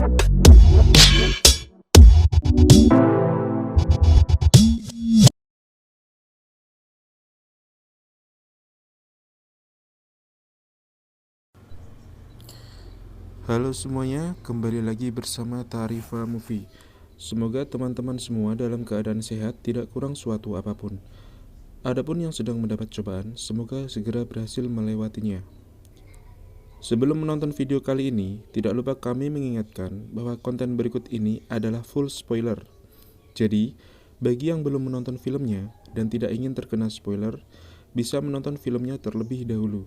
Halo semuanya, kembali lagi bersama Tarifa Movie. Semoga teman-teman semua dalam keadaan sehat, tidak kurang suatu apapun. Adapun yang sedang mendapat cobaan, semoga segera berhasil melewatinya. Sebelum menonton video kali ini, tidak lupa kami mengingatkan bahwa konten berikut ini adalah full spoiler. Jadi, bagi yang belum menonton filmnya dan tidak ingin terkena spoiler, bisa menonton filmnya terlebih dahulu.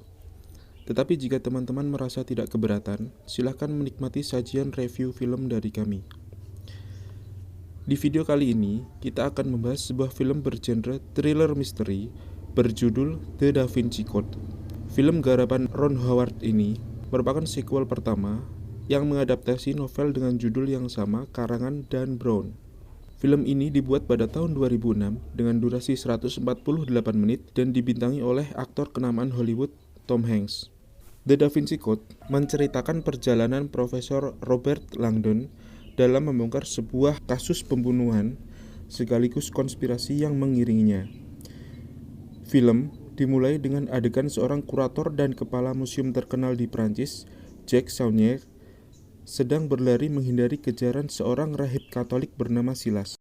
Tetapi jika teman-teman merasa tidak keberatan, silahkan menikmati sajian review film dari kami. Di video kali ini, kita akan membahas sebuah film bergenre thriller misteri berjudul The Da Vinci Code. Film garapan Ron Howard ini merupakan sequel pertama yang mengadaptasi novel dengan judul yang sama karangan Dan Brown. Film ini dibuat pada tahun 2006 dengan durasi 148 menit dan dibintangi oleh aktor kenamaan Hollywood Tom Hanks. The Da Vinci Code menceritakan perjalanan Profesor Robert Langdon dalam membongkar sebuah kasus pembunuhan sekaligus konspirasi yang mengiringinya. Film dimulai dengan adegan seorang kurator dan kepala museum terkenal di Prancis, Jacques Saunier, sedang berlari menghindari kejaran seorang rahib Katolik bernama Silas.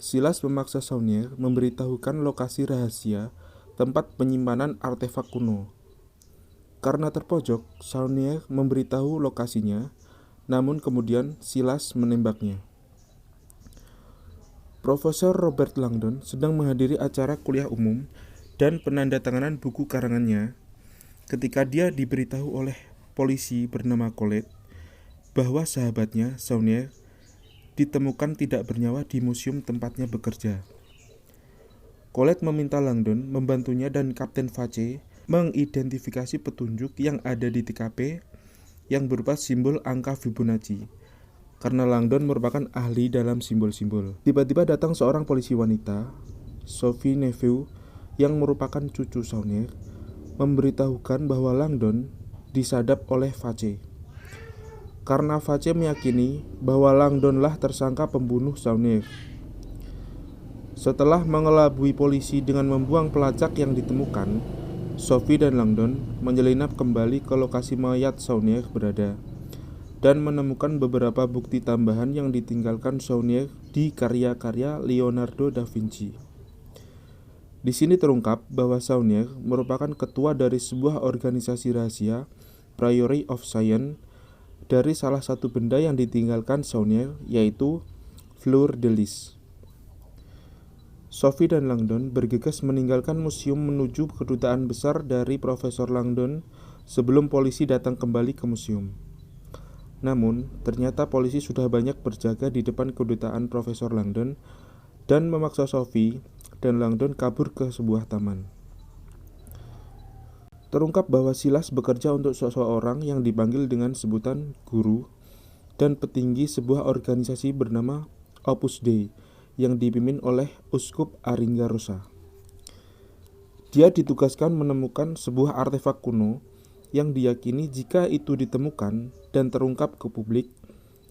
Silas memaksa Saunier memberitahukan lokasi rahasia tempat penyimpanan artefak kuno. Karena terpojok, Saunier memberitahu lokasinya, namun kemudian Silas menembaknya. Profesor Robert Langdon sedang menghadiri acara kuliah umum dan penandatanganan buku karangannya ketika dia diberitahu oleh polisi bernama Colette bahwa sahabatnya, Saunier, ditemukan tidak bernyawa di museum tempatnya bekerja. Colette meminta Langdon membantunya dan Kapten Face mengidentifikasi petunjuk yang ada di TKP yang berupa simbol angka Fibonacci, karena Langdon merupakan ahli dalam simbol-simbol. Tiba-tiba datang seorang polisi wanita, Sophie Neveu, yang merupakan cucu Saunier, memberitahukan bahwa Langdon disadap oleh Face. Karena Face meyakini bahwa Langdonlah tersangka pembunuh Saunier. Setelah mengelabui polisi dengan membuang pelacak yang ditemukan, Sophie dan Langdon menyelinap kembali ke lokasi mayat Saunier berada dan menemukan beberapa bukti tambahan yang ditinggalkan Saunier di karya-karya Leonardo da Vinci. Di sini terungkap bahwa Saunier merupakan ketua dari sebuah organisasi rahasia, Priory of Science, dari salah satu benda yang ditinggalkan Saunier, yaitu Fleur de Lis. Sophie dan Langdon bergegas meninggalkan museum menuju kedutaan besar dari Profesor Langdon sebelum polisi datang kembali ke museum. Namun, ternyata polisi sudah banyak berjaga di depan kedutaan Profesor Langdon dan memaksa Sophie dan Langdon kabur ke sebuah taman. Terungkap bahwa Silas bekerja untuk seseorang yang dipanggil dengan sebutan guru dan petinggi sebuah organisasi bernama Opus Dei yang dipimpin oleh Uskup Aringarosa. Dia ditugaskan menemukan sebuah artefak kuno yang diyakini jika itu ditemukan dan terungkap ke publik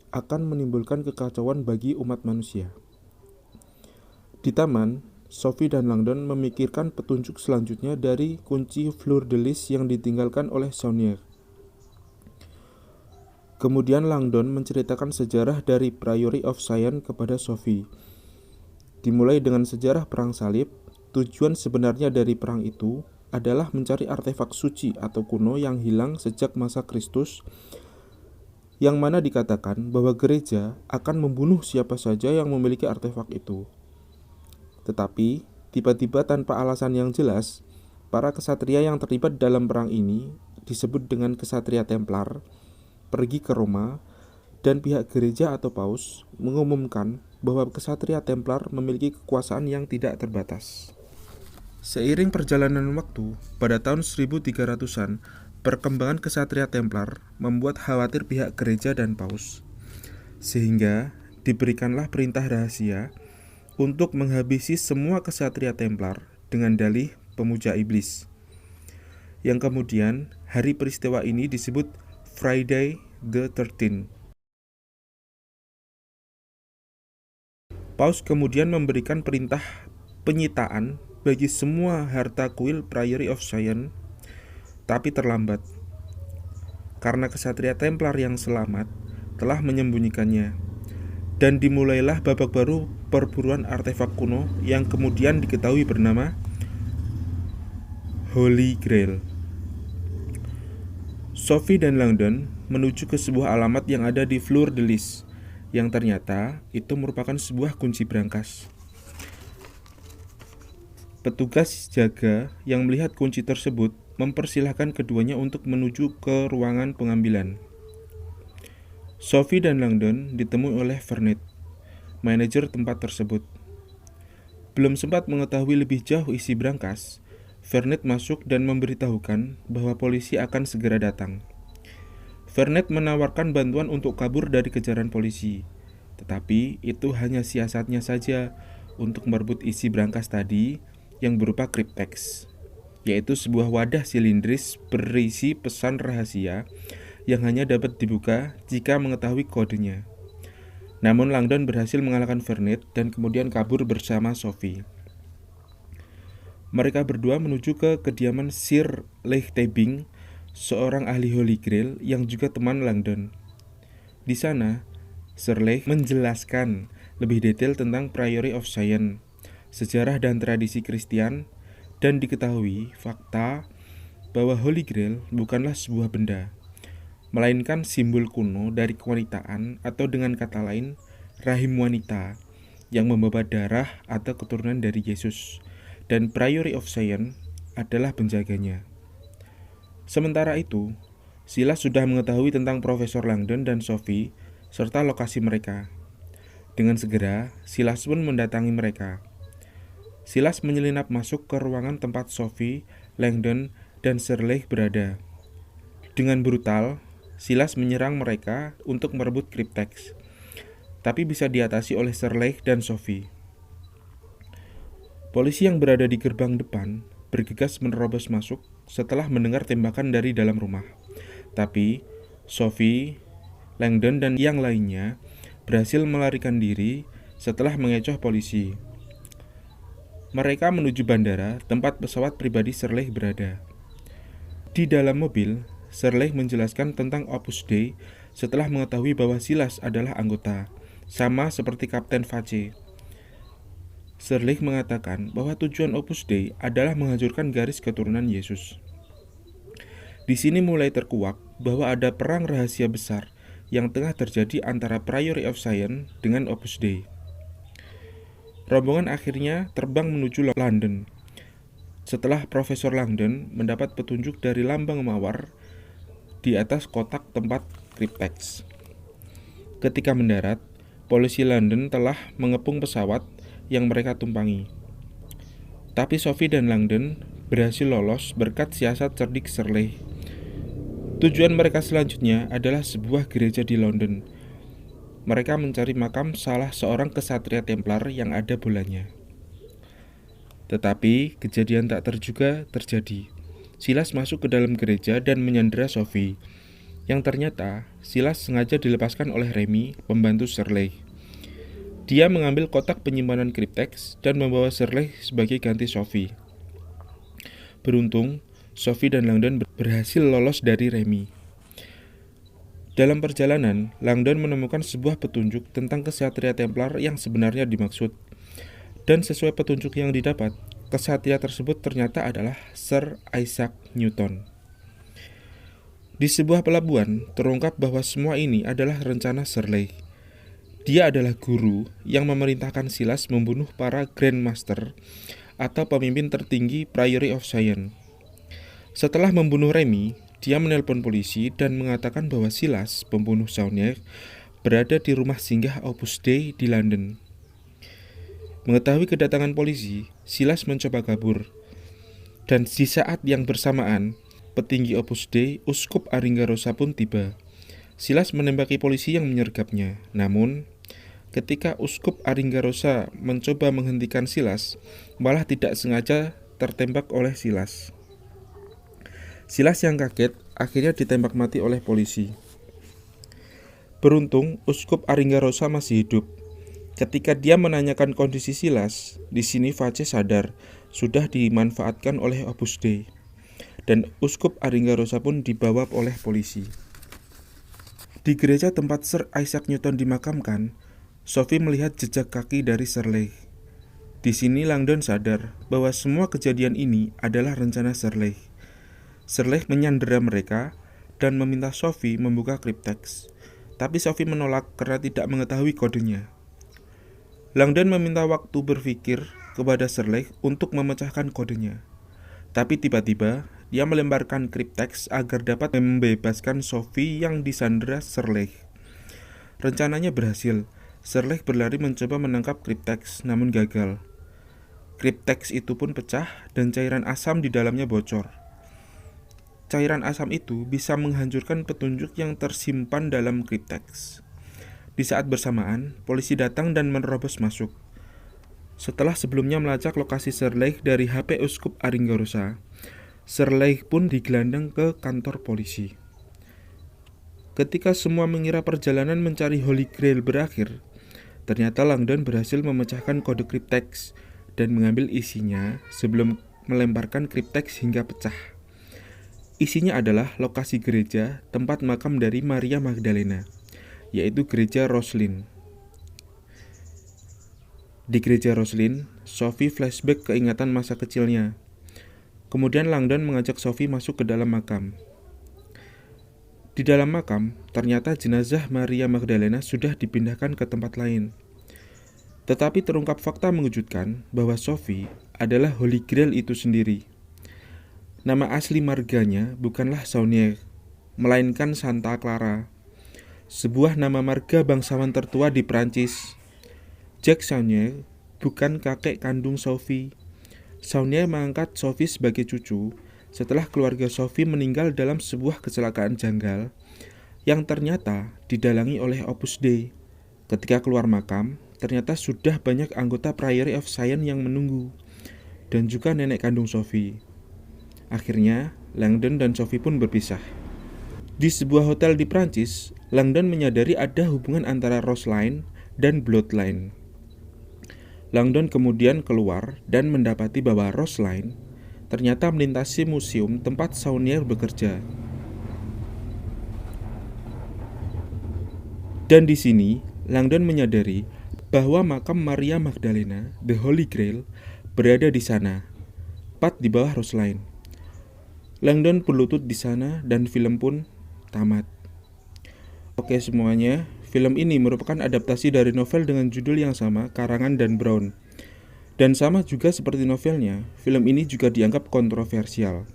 akan menimbulkan kekacauan bagi umat manusia. Di taman, Sophie dan Langdon memikirkan petunjuk selanjutnya dari kunci Fleur de Lis yang ditinggalkan oleh Saunier. Kemudian Langdon menceritakan sejarah dari Priory of Science kepada Sophie. Dimulai dengan sejarah perang salib, tujuan sebenarnya dari perang itu adalah mencari artefak suci atau kuno yang hilang sejak masa Kristus, yang mana dikatakan bahwa gereja akan membunuh siapa saja yang memiliki artefak itu. Tetapi, tiba-tiba tanpa alasan yang jelas, para kesatria yang terlibat dalam perang ini, disebut dengan kesatria Templar, pergi ke Roma, dan pihak gereja atau paus mengumumkan bahwa kesatria Templar memiliki kekuasaan yang tidak terbatas. Seiring perjalanan waktu, pada tahun 1300-an, perkembangan kesatria Templar membuat khawatir pihak gereja dan paus, sehingga diberikanlah perintah rahasia untuk menghabisi semua kesatria Templar dengan dalih pemuja iblis, yang kemudian hari peristiwa ini disebut Friday the 13th. Paus kemudian memberikan perintah penyitaan bagi semua harta kuil Priory of Sion, tapi terlambat, karena kesatria Templar yang selamat telah menyembunyikannya. Dan dimulailah babak baru perburuan artefak kuno yang kemudian diketahui bernama Holy Grail. Sophie dan Langdon menuju ke sebuah alamat yang ada di Fleur de Lis, yang ternyata itu merupakan sebuah kunci brankas. Petugas jaga yang melihat kunci tersebut mempersilahkan keduanya untuk menuju ke ruangan pengambilan. Sophie dan Langdon ditemui oleh Vernet, manajer tempat tersebut. Belum sempat mengetahui lebih jauh isi brankas, Vernet masuk dan memberitahukan bahwa polisi akan segera datang. Vernet menawarkan bantuan untuk kabur dari kejaran polisi, tetapi itu hanya siasatnya saja untuk merebut isi brankas tadi yang berupa cryptex, yaitu sebuah wadah silindris berisi pesan rahasia yang hanya dapat dibuka jika mengetahui kodenya. Namun Langdon berhasil mengalahkan Vernet dan kemudian kabur bersama Sophie. Mereka berdua menuju ke kediaman Sir Leigh Teabing, seorang ahli Holy Grail yang juga teman Langdon. Di sana, Sir Leigh menjelaskan lebih detail tentang Priory of Sion, sejarah dan tradisi Kristen, dan diketahui fakta bahwa Holy Grail bukanlah sebuah benda, melainkan simbol kuno dari kewanitaan, atau dengan kata lain, rahim wanita yang membawa darah atau keturunan dari Yesus, dan Priory of Sion adalah penjaganya. Sementara itu, Silas sudah mengetahui tentang Profesor Langdon dan Sophie serta lokasi mereka. Dengan segera, Silas pun mendatangi mereka. Silas menyelinap masuk ke ruangan tempat Sophie, Langdon, dan Sir Leigh berada. Dengan brutal, Silas menyerang mereka untuk merebut cryptex, tapi bisa diatasi oleh Sir Leigh dan Sophie. Polisi yang berada di gerbang depan bergegas menerobos masuk setelah mendengar tembakan dari dalam rumah. Tapi Sophie, Langdon, dan yang lainnya berhasil melarikan diri setelah mengecoh polisi. Mereka menuju bandara, tempat pesawat pribadi Sir Leigh berada. Di dalam mobil, Sir Leigh menjelaskan tentang Opus Dei setelah mengetahui bahwa Silas adalah anggota, sama seperti Kapten Face. Sir Leigh mengatakan bahwa tujuan Opus Dei adalah menghancurkan garis keturunan Yesus. Di sini mulai terkuak bahwa ada perang rahasia besar yang tengah terjadi antara Priory of Sion dengan Opus Dei. Rombongan akhirnya terbang menuju London. Setelah Profesor Langdon mendapat petunjuk dari lambang mawar di atas kotak tempat cryptex. Ketika mendarat, polisi London telah mengepung pesawat yang mereka tumpangi. Tapi Sophie dan Langdon berhasil lolos berkat siasat cerdik Sir Leigh. Tujuan mereka selanjutnya adalah sebuah gereja di London. Mereka mencari makam salah seorang kesatria Templar yang ada bolanya. Tetapi kejadian tak terduga terjadi. Silas masuk ke dalam gereja dan menyandera Sophie, yang ternyata Silas sengaja dilepaskan oleh Remy, pembantu Sir Leigh. Dia mengambil kotak penyimpanan cryptex dan membawa Sir Leigh sebagai ganti Sophie. Beruntung, Sophie dan Langdon berhasil lolos dari Remy. Dalam perjalanan, Langdon menemukan sebuah petunjuk tentang kesatria Templar yang sebenarnya dimaksud. Dan sesuai petunjuk yang didapat, kesatria tersebut ternyata adalah Sir Isaac Newton. Di sebuah pelabuhan, terungkap bahwa semua ini adalah rencana Sir Leigh. Dia adalah guru yang memerintahkan Silas membunuh para Grandmaster atau pemimpin tertinggi Priory of Sion. Setelah membunuh Remy, dia menelpon polisi dan mengatakan bahwa Silas, pembunuh Saunier, berada di rumah singgah Opus Dei di London. Mengetahui kedatangan polisi, Silas mencoba kabur. Dan di saat yang bersamaan, petinggi Opus Dei, Uskup Aringarosa pun tiba. Silas menembaki polisi yang menyergapnya. Namun, ketika Uskup Aringarosa mencoba menghentikan Silas, malah tidak sengaja tertembak oleh Silas. Silas yang kaget akhirnya ditembak mati oleh polisi. Beruntung, Uskup Aringarosa masih hidup. Ketika dia menanyakan kondisi Silas, di sini Vace sadar sudah dimanfaatkan oleh Opus Dei, dan Uskup Aringarosa pun dibawa oleh polisi. Di gereja tempat Sir Isaac Newton dimakamkan, Sophie melihat jejak kaki dari Sir Leigh. Di sini Langdon sadar bahwa semua kejadian ini adalah rencana Sir Leigh. Sir Leigh menyandera mereka dan meminta Sophie membuka kripteks, tapi Sophie menolak karena tidak mengetahui kodenya. Langdon meminta waktu berpikir kepada Sir Leigh untuk memecahkan kodenya. Tapi tiba-tiba, dia melemparkan kripteks agar dapat membebaskan Sophie yang disandera Sir Leigh. Rencananya berhasil. Sir Leigh berlari mencoba menangkap kripteks, namun gagal. Kripteks itu pun pecah dan cairan asam di dalamnya bocor. Cairan asam itu bisa menghancurkan petunjuk yang tersimpan dalam kripteks. Di saat bersamaan, polisi datang dan menerobos masuk. Setelah sebelumnya melacak lokasi Sir Leigh dari HP Uskup Aringarosa, Sir Leigh pun digelandang ke kantor polisi. Ketika semua mengira perjalanan mencari Holy Grail berakhir, ternyata Langdon berhasil memecahkan kode kripteks dan mengambil isinya sebelum melemparkan kripteks hingga pecah. Isinya adalah lokasi gereja tempat makam dari Maria Magdalena, yaitu Gereja Roslin. Di Gereja Roslin, Sophie flashback keingatan masa kecilnya. Kemudian Langdon mengajak Sophie masuk ke dalam makam. Di dalam makam, ternyata jenazah Maria Magdalena sudah dipindahkan ke tempat lain. Tetapi terungkap fakta mengejutkan bahwa Sophie adalah Holy Grail itu sendiri. Nama asli marganya bukanlah Saunier, melainkan Santa Clara, sebuah nama marga bangsawan tertua di Prancis. Jacques Saunier bukan kakek kandung Sophie. Saunier mengangkat Sophie sebagai cucu setelah keluarga Sophie meninggal dalam sebuah kecelakaan janggal yang ternyata didalangi oleh Opus Dei. Ketika keluar makam, ternyata sudah banyak anggota Priory of Sion yang menunggu, dan juga nenek kandung Sophie. Akhirnya, Langdon dan Sophie pun berpisah. Di sebuah hotel di Prancis, Langdon menyadari ada hubungan antara Roseline dan Bloodline. Langdon kemudian keluar dan mendapati bahwa Roseline ternyata melintasi museum tempat Saunier bekerja. Dan di sini, Langdon menyadari bahwa makam Maria Magdalena, The Holy Grail, berada di sana, tepat di bawah Roseline. Langdon berlutut di sana dan film pun tamat. Oke semuanya, film ini merupakan adaptasi dari novel dengan judul yang sama, karangan Dan Brown. Dan sama juga seperti novelnya, film ini juga dianggap kontroversial.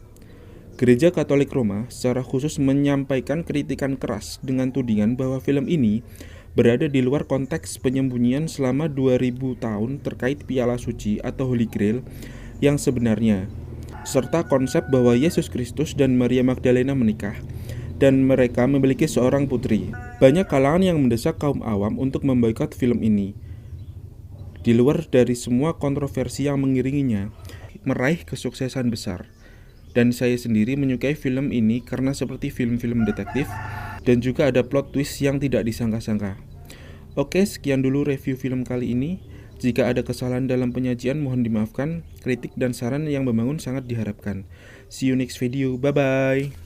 Gereja Katolik Roma secara khusus menyampaikan kritikan keras dengan tudingan bahwa film ini berada di luar konteks penyembunyian selama 2000 tahun terkait piala suci atau Holy Grail yang sebenarnya, serta konsep bahwa Yesus Kristus dan Maria Magdalena menikah dan mereka memiliki seorang putri. Banyak kalangan yang mendesak kaum awam untuk memboikot film ini. Di luar dari semua kontroversi yang mengiringinya, meraih kesuksesan besar. Dan saya sendiri menyukai film ini karena seperti film-film detektif dan juga ada plot twist yang tidak disangka-sangka. Oke, sekian dulu review film kali ini. Jika ada kesalahan dalam penyajian mohon dimaafkan. Kritik dan saran yang membangun sangat diharapkan. See you next video. Bye-bye.